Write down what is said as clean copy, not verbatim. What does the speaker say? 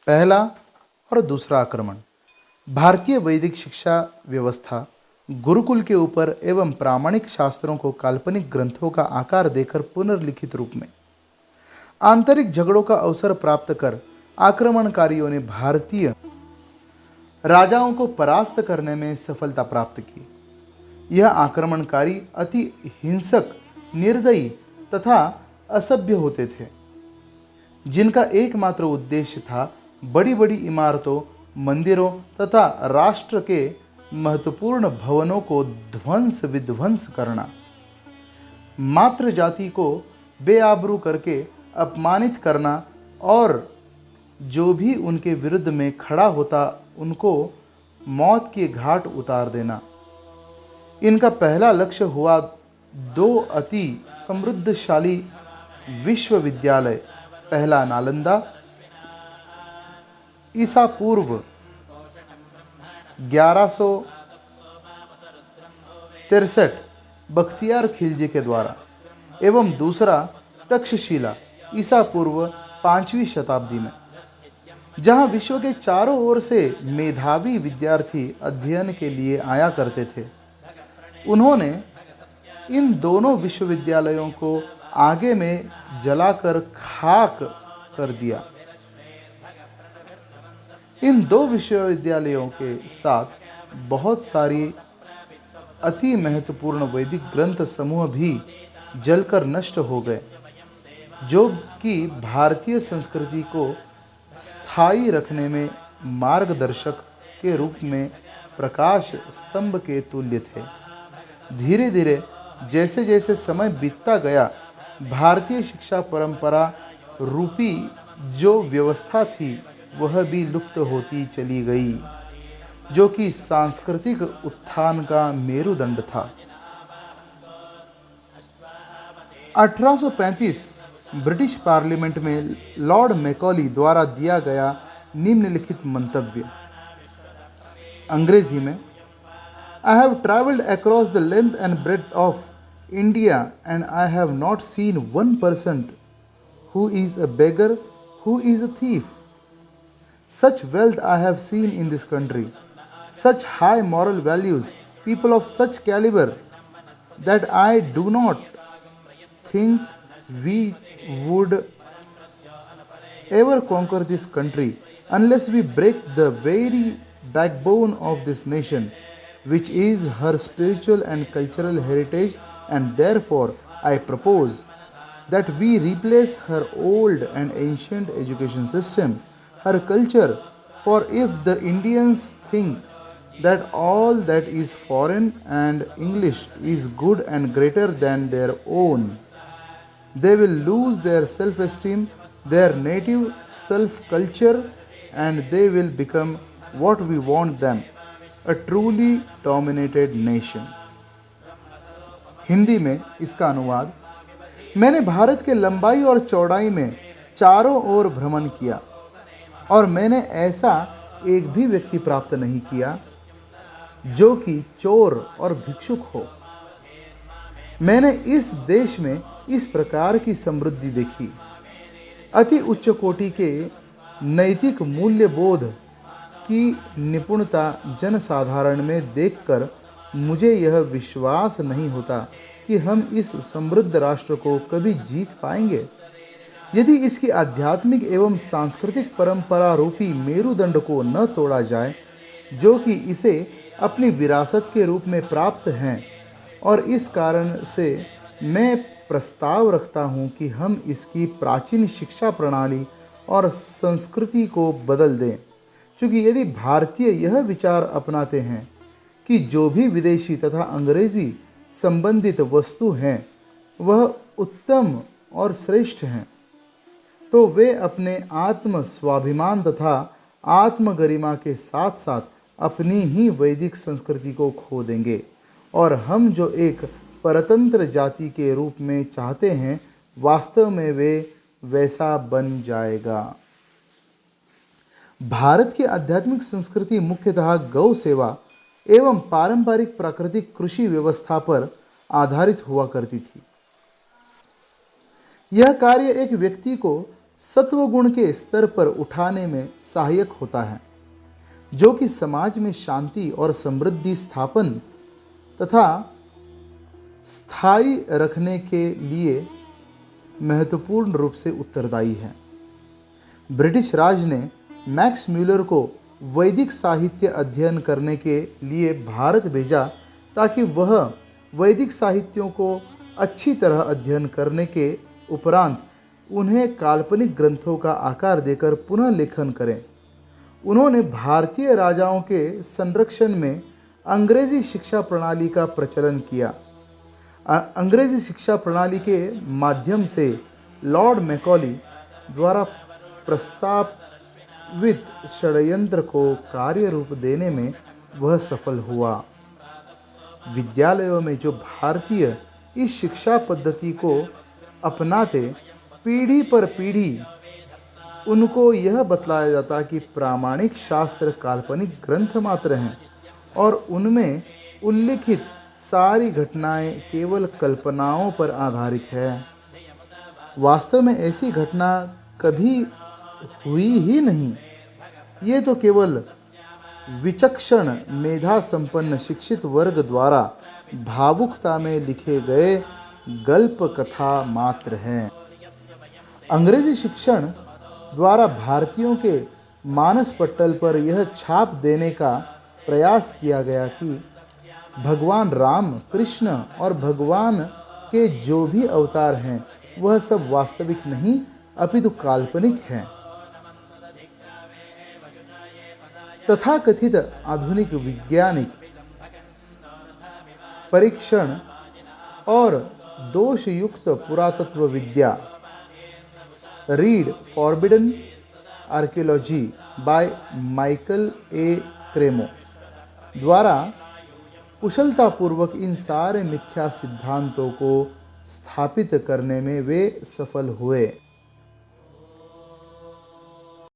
पहला और दूसरा आक्रमण। भारतीय वैदिक शिक्षा व्यवस्था गुरुकुल के ऊपर एवं प्रामाणिक शास्त्रों को काल्पनिक ग्रंथों का आकार देकर पुनर्लिखित रूप में आंतरिक झगड़ों का अवसर प्राप्त कर आक्रमणकारियों ने भारतीय राजाओं को परास्त करने में सफलता प्राप्त की। यह आक्रमणकारी अति हिंसक, निर्दयी तथा असभ्य होते थे, जिनका एकमात्र उद्देश्य था बड़ी बड़ी इमारतों, मंदिरों तथा राष्ट्र के महत्वपूर्ण भवनों को ध्वंस विध्वंस करना, मातृ जाति को बेआबरू करके अपमानित करना और जो भी उनके विरुद्ध में खड़ा होता उनको मौत के घाट उतार देना। इनका पहला लक्ष्य हुआ दो अति समृद्धशाली विश्वविद्यालय, पहला नालंदा ईसा पूर्व 1163 बख्तियार खिलजी के द्वारा एवं दूसरा तक्षशिला ईसा पूर्व 5वीं शताब्दी में, जहां विश्व के चारों ओर से मेधावी विद्यार्थी अध्ययन के लिए आया करते थे। उन्होंने इन दोनों विश्वविद्यालयों को आगे में जलाकर खाक कर दिया। इन दो विश्वविद्यालयों के साथ बहुत सारी अति महत्वपूर्ण वैदिक ग्रंथ समूह भी जलकर नष्ट हो गए, जो कि भारतीय संस्कृति को स्थायी रखने में मार्गदर्शक के रूप में प्रकाश स्तंभ के तुल्य थे। धीरे धीरे जैसे जैसे समय बीतता गया, भारतीय शिक्षा परंपरा रूपी जो व्यवस्था थी वह भी लुप्त होती चली गई, जो कि सांस्कृतिक उत्थान का मेरुदंड था। 1835 ब्रिटिश पार्लियामेंट में लॉर्ड मैकॉली द्वारा दिया गया निम्नलिखित मंतव्य, अंग्रेजी में, I have traveled across the length and breadth of India and I have not seen one person who is a beggar, who is a thief. Such wealth I have seen in this country, such high moral values, people of such caliber, that I do not think we would ever conquer this country unless we break the very backbone of this nation, which is her spiritual and cultural heritage, and therefore I propose that we replace her old and ancient education system, her culture, for if the Indians think that all that is foreign and English is good and greater than their own, they will lose their self-esteem, their native self-culture, and they will become what we want them, a truly dominated nation. Hindi में इसका अनुवाद, मैंने भारत के लंबाई और चौड़ाई में चारों ओर भ्रमण किया और मैंने ऐसा एक भी व्यक्ति प्राप्त नहीं किया जो कि चोर और भिक्षुक हो। मैंने इस देश में इस प्रकार की समृद्धि देखी, अति उच्च कोटि के नैतिक मूल्य बोध की निपुणता जनसाधारण में देखकर मुझे यह विश्वास नहीं होता कि हम इस समृद्ध राष्ट्र को कभी जीत पाएंगे यदि इसकी आध्यात्मिक एवं सांस्कृतिक परंपरा रूपी मेरुदंड को न तोड़ा जाए, जो कि इसे अपनी विरासत के रूप में प्राप्त हैं। और इस कारण से मैं प्रस्ताव रखता हूं कि हम इसकी प्राचीन शिक्षा प्रणाली और संस्कृति को बदल दें, क्योंकि यदि भारतीय यह विचार अपनाते हैं कि जो भी विदेशी तथा अंग्रेजी संबंधित वस्तु हैं वह उत्तम और श्रेष्ठ हैं, तो वे अपने आत्म स्वाभिमान तथा आत्म गरिमा के साथ साथ अपनी ही वैदिक संस्कृति को खो देंगे और हम जो एक परतंत्र जाति के रूप में चाहते हैं, वास्तव में वे वैसा बन जाएगा। भारत की आध्यात्मिक संस्कृति मुख्यतः गौ सेवा एवं पारंपरिक प्राकृतिक कृषि व्यवस्था पर आधारित हुआ करती थी। यह कार्य एक व्यक्ति को सत्वगुण के स्तर पर उठाने में सहायक होता है, जो कि समाज में शांति और समृद्धि स्थापन तथा स्थायी रखने के लिए महत्वपूर्ण रूप से उत्तरदायी है। ब्रिटिश राज ने मैक्स म्यूलर को वैदिक साहित्य अध्ययन करने के लिए भारत भेजा ताकि वह वैदिक साहित्यों को अच्छी तरह अध्ययन करने के उपरांत उन्हें काल्पनिक ग्रंथों का आकार देकर पुनः लेखन करें। उन्होंने भारतीय राजाओं के संरक्षण में अंग्रेजी शिक्षा प्रणाली का प्रचलन किया। अंग्रेजी शिक्षा प्रणाली के माध्यम से लॉर्ड मैकॉली द्वारा प्रस्तावित षड्यंत्र को कार्य रूप देने में वह सफल हुआ। विद्यालयों में जो भारतीय इस शिक्षा पद्धति को अपनाते, पीढ़ी पर पीढ़ी उनको यह बतलाया जाता कि प्रामाणिक शास्त्र काल्पनिक ग्रंथ मात्र हैं और उनमें उल्लिखित सारी घटनाएं केवल कल्पनाओं पर आधारित है। वास्तव में ऐसी घटना कभी हुई ही नहीं। ये तो केवल विचक्षण मेधा संपन्न शिक्षित वर्ग द्वारा भावुकता में लिखे गए गल्प कथा मात्र हैं। अंग्रेजी शिक्षण द्वारा भारतीयों के मानस पटल पर यह छाप देने का प्रयास किया गया कि भगवान राम, कृष्ण और भगवान के जो भी अवतार हैं वह सब वास्तविक नहीं अपितु काल्पनिक हैं। तथाकथित आधुनिक वैज्ञानिक परीक्षण और दोषयुक्त पुरातत्व विद्या, read Forbidden Archaeology by Michael A Cremo द्वारा कुशलतापूर्वक इन सारे मिथ्या सिद्धांतों को स्थापित करने में वे सफल हुए।